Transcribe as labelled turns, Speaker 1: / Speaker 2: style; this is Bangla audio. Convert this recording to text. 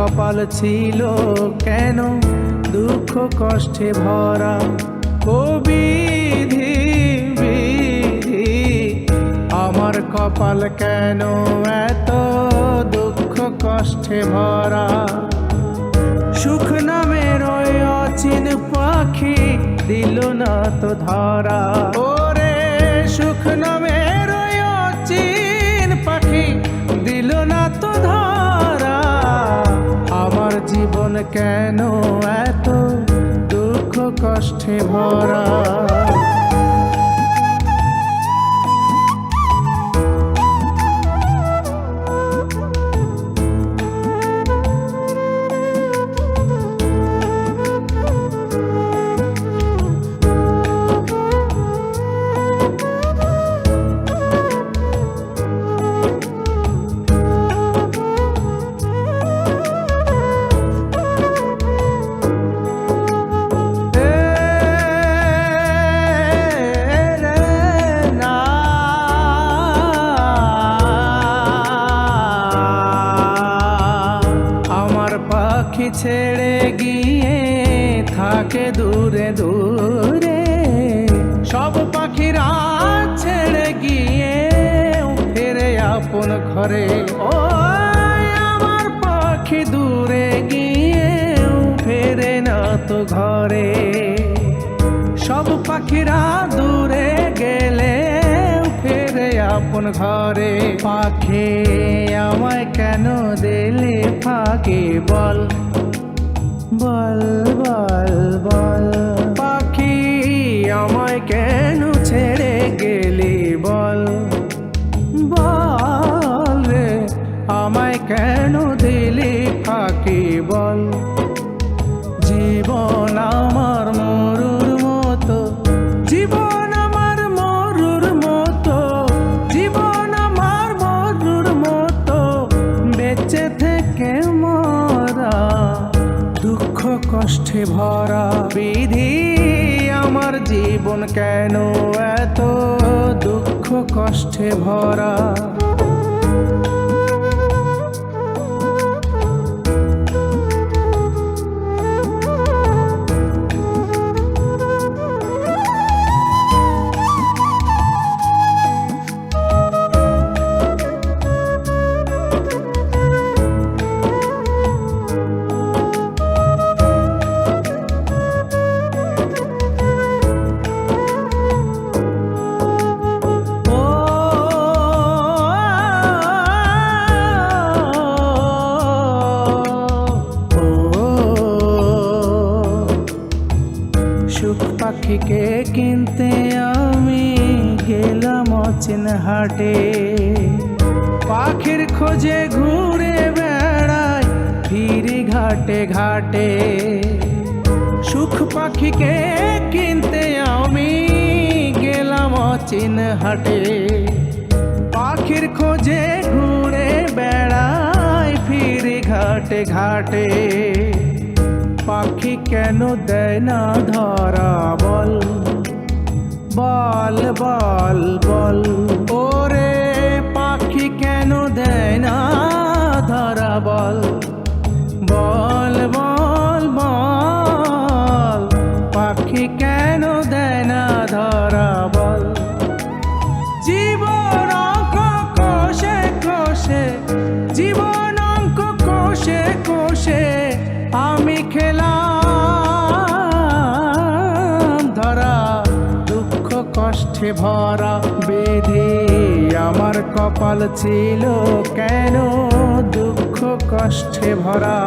Speaker 1: কপাল ছিল কেন দুঃখ কষ্টে ভরা। ও বিধি বিধি, আমার কপাল কেন এত দুঃখ কষ্টে ভরা। সুখ নামের ওই অচিন পাখি দিল না তো ধরা। ওরে সুখ নামের ওই অচিন পাখি দিল না তো ধরা। আমার জীবন কেন এত দুঃখ কষ্টে ভরা। পাখি ছেড়ে গিয়ে থাকে দূরে দূরে, সব পাখিরা ছেড়ে গিয়ে ফেরে আপন ঘরে। ও আমার পাখি দূরে গিয়ে ফেরে না তো ঘরে। সব পাখিরা দূরে গেলে ফেরে আপন ঘরে। পাখি আমায় কেন দিলে ফাঁকি বল বল বল বল। পাখি আমায় কেন ছেড়ে গেলি বল বল রে, আমায় কেন দিলি ফাঁকি বল। জীবন আমার মরুর মতো, জীবন আমার মরুর মতো, জীবন আমার মরুর মতো, বেঁচে থেকে মরা দুঃখ কষ্টে ভরা। বিধি আমার জীবন কেন এত দুঃখ কষ্টে ভরা। সুখ পাখিকে কিনতে আমি গেলাম অচিন হাটে। পাখির খোঁজে ঘুরে বেড়াই ফিরি ঘাটে ঘাটে। সুখ পাখিকে কিনতে আমি গেলাম অচিন হাটে। পাখির খোঁজে ঘুরে বেড়াই ফিরি ঘাটে ঘাটে। পাখি কেন দেয় না ধরা বল বল বল বল। ওরে পাখি কেন দেয় না ধরা বল বল বল বল। পাখি কেন দেয় না ধরা বল। জীবন অঙ্ক কোষে কোষে, জীবন অঙ্ক কোষে কোষে আমি খেলাম ধরা দুঃখ কষ্টে ভরা। বিধি আমার কপাল ছিল কেন দুঃখ কষ্টে ভরা।